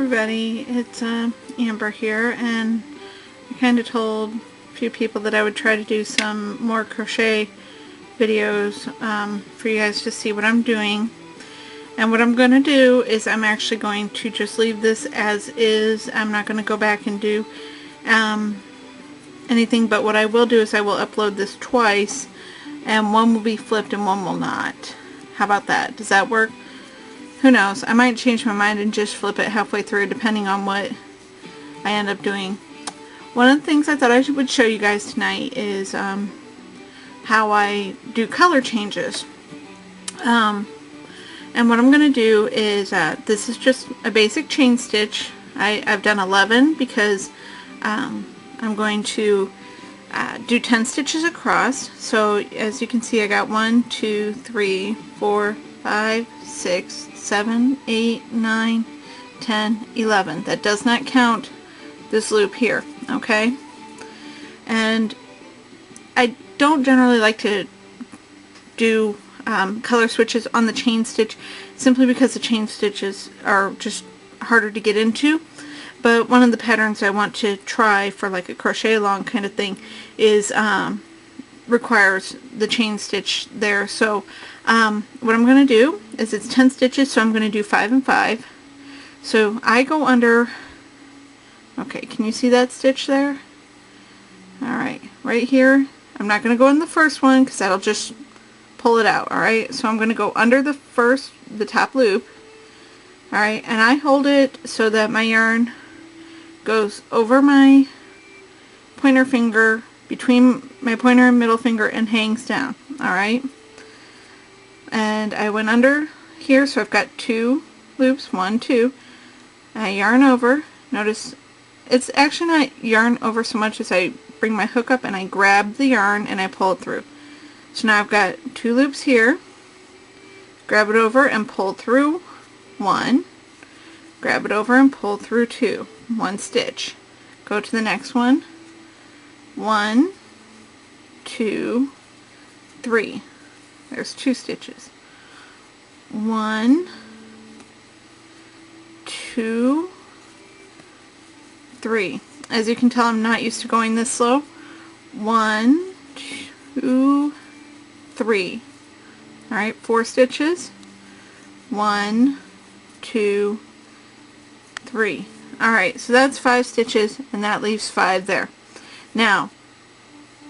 everybody, it's Amber here, and I kind of told a few people that I would try to do some more crochet videos for you guys to see what I'm doing. And what I'm going to do is I'm actually going to just leave this as is. I'm not going to go back and do anything, but what I will do is I will upload this twice, and one will be flipped and one will not. How about that? Does that work? Who knows? I might change my mind and just flip it halfway through depending on what I end up doing. One of the things I thought I would show you guys tonight is how I do color changes. And what I'm going to do is, this is just a basic chain stitch. I've done 11 because I'm going to do 10 stitches across. So as you can see, I got 1, 2, 3, 4, 5, 6, 7, 8, 9, 10, 11. That does not count this loop here, okay? And I don't generally like to do color switches on the chain stitch simply because the chain stitches are just harder to get into. But one of the patterns I want to try for like a crochet along kind of thing is requires the chain stitch there. So what I'm going to do is it's 10 stitches, so I'm going to do 5 and 5. So I go under, okay, can you see that stitch there? Alright, right here. I'm not going to go in the first one because that'll just pull it out. Alright, so I'm going to go under the top loop. Alright, and I hold it so that my yarn goes over my pointer finger, between my pointer and middle finger, and hangs down. Alright, and I went under here, so I've got 2 loops, 1, 2. I yarn over. Notice it's actually not yarn over so much as I bring my hook up and I grab the yarn and I pull it through. So now I've got 2 loops here, grab it over and pull through 1, grab it over and pull through 2, 1 stitch, go to the next one, 1, 2, 3, there's 2 stitches, 1, 2, 3. As you can tell, I'm not used to going this slow. 1, 2, 3. Alright, 4 stitches. 1, 2, 3. Alright, so that's 5 stitches, and that leaves 5 there. Now,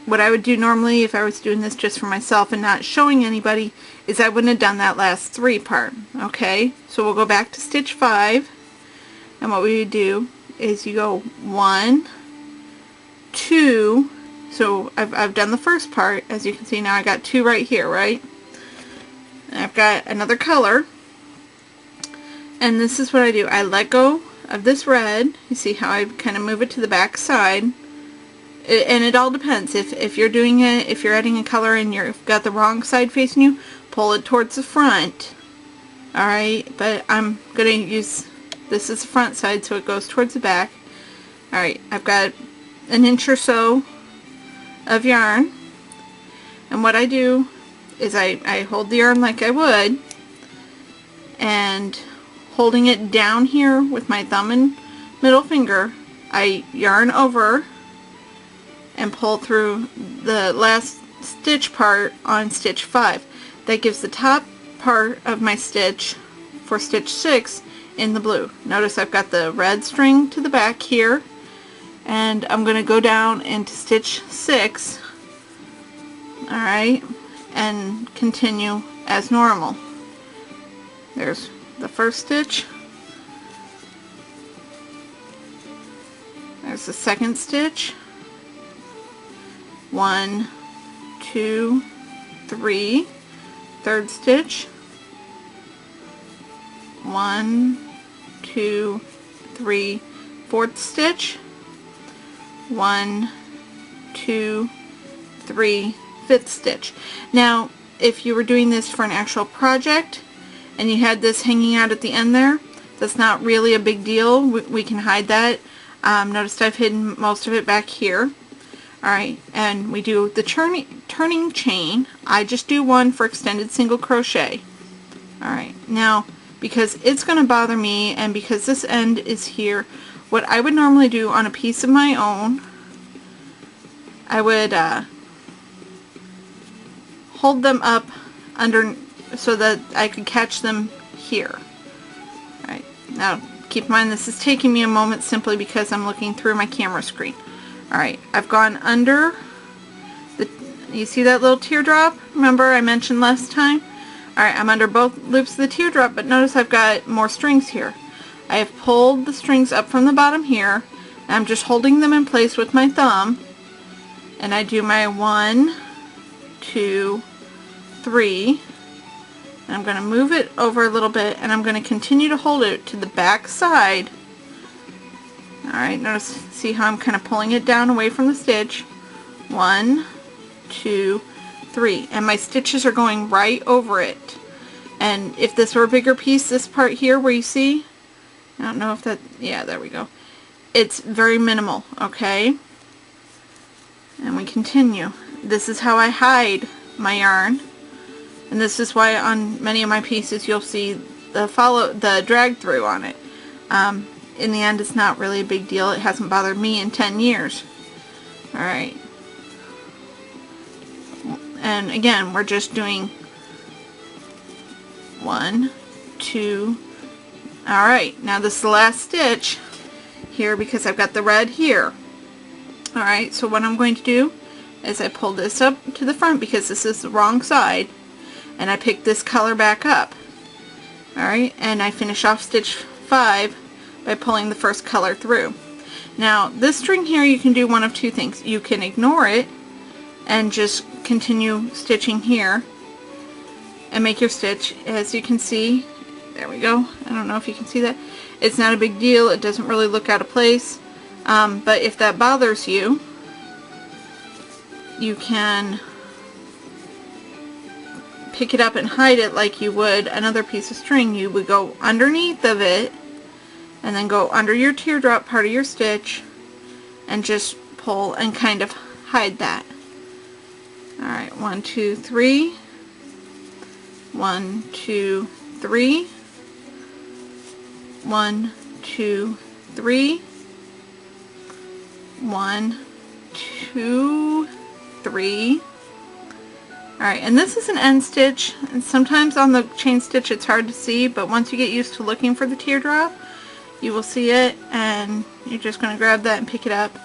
what I would do normally if I was doing this just for myself and not showing anybody is I wouldn't have done that last 3 part. Okay, so we'll go back to stitch 5, and what we would do is you go 1, 2, so I've done the first part. As you can see now, I got 2 right here, right? And I've got another color, and this is what I do. I let go of this red. You see how I kind of move it to the back side, and it all depends. If you're doing it, if you're adding a color and you've got the wrong side facing you, pull it towards the front. Alright, but I'm going to use this as the front side, so it goes towards the back. Alright, I've got an inch or so of yarn, and what I do is I hold the yarn like I would, and holding it down here with my thumb and middle finger, I yarn over and pull through the last stitch part on stitch 5. That gives the top part of my stitch for stitch 6 in the blue. Notice I've got the red string to the back here, and I'm going to go down into stitch 6, alright, and continue as normal. There's the first stitch, there's the second stitch, 1, 2, 3, third stitch, 1, 2, 3, fourth stitch, 1, 2, 3, fifth stitch. Now, if you were doing this for an actual project and you had this hanging out at the end there, that's not really a big deal. We can hide that. Notice I've hidden most of it back here. Alright, and we do the turning chain. I just do one for extended single crochet. Alright, now because it's going to bother me, and because this end is here. What I would normally do on a piece of my own, I would hold them up under so that I could catch them here. Alright, now keep in mind this is taking me a moment simply because I'm looking through my camera screen. Alright, I've gone under the, you see that little teardrop? Remember I mentioned last time? Alright, I'm under both loops of the teardrop, but notice I've got more strings here. I have pulled the strings up from the bottom here, and I'm just holding them in place with my thumb, and I do my 1, 2, 3, and I'm going to move it over a little bit, and I'm going to continue to hold it to the back side. Alright, notice, see how I'm kind of pulling it down away from the stitch. 1, 2, 3, and my stitches are going right over it. And if this were a bigger piece, this part here where you see, I don't know if that, yeah, there we go. It's very minimal, okay? And we continue. This is how I hide my yarn. And this is why on many of my pieces you'll see the drag through on it. In the end, it's not really a big deal. It hasn't bothered me in 10 years. Alright. And again, we're just doing 1, 2. Alright, now this is the last stitch here because I've got the red here. Alright, so what I'm going to do is I pull this up to the front because this is the wrong side, and I pick this color back up. Alright, and I finish off stitch 5 by pulling the first color through. Now this string here, you can do one of two things. You can ignore it and just continue stitching here and make your stitch. As you can see, there we go. I don't know if you can see that. It's not a big deal. It doesn't really look out of place. But if that bothers you, you can pick it up and hide it like you would another piece of string. You would go underneath of it and then go under your teardrop part of your stitch and just pull and kind of hide that. Alright, 1, 2, 3. 1, 2, 3. 1, 2, 3. 1, 2, 3. Alright, and this is an end stitch, and sometimes on the chain stitch it's hard to see, but once you get used to looking for the teardrop, you will see it, and you're just going to grab that and pick it up,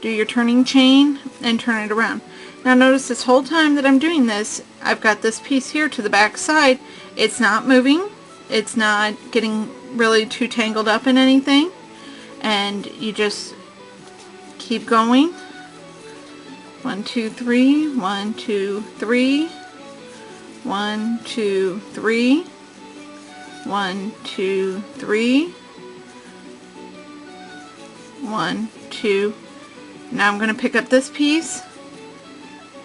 do your turning chain, and turn it around. Now notice this whole time that I'm doing this, I've got this piece here to the back side. It's not moving, it's not getting really too tangled up in anything, and you just keep going. 1, 2, 3, 1, 2, 3, 1, 2, 3, 1, 2, 3, 1, 2. Now I'm going to pick up this piece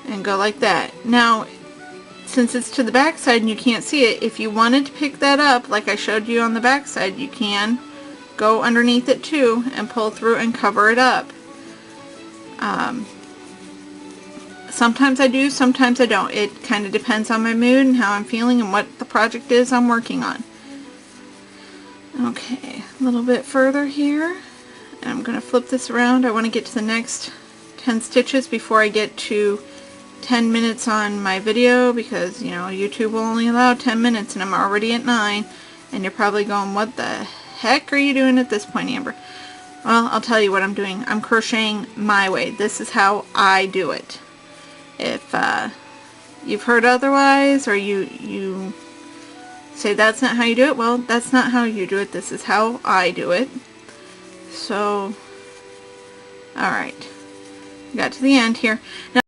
and go like that. Now, since it's to the back side and you can't see it, if you wanted to pick that up like I showed you on the back side, you can go underneath it too and pull through and cover it up. Sometimes I do, sometimes I don't. It kind of depends on my mood and how I'm feeling and what the project is I'm working on. Okay, a little bit further here. And I'm going to flip this around. I want to get to the next 10 stitches before I get to 10 minutes on my video, because, you know, YouTube will only allow 10 minutes and I'm already at 9. And you're probably going, what the heck are you doing at this point, Amber? Well, I'll tell you what I'm doing. I'm crocheting my way. This is how I do it. If you've heard otherwise, or you say that's not how you do it, well, that's not how you do it. This is how I do it. So, alright. Got to the end here. Now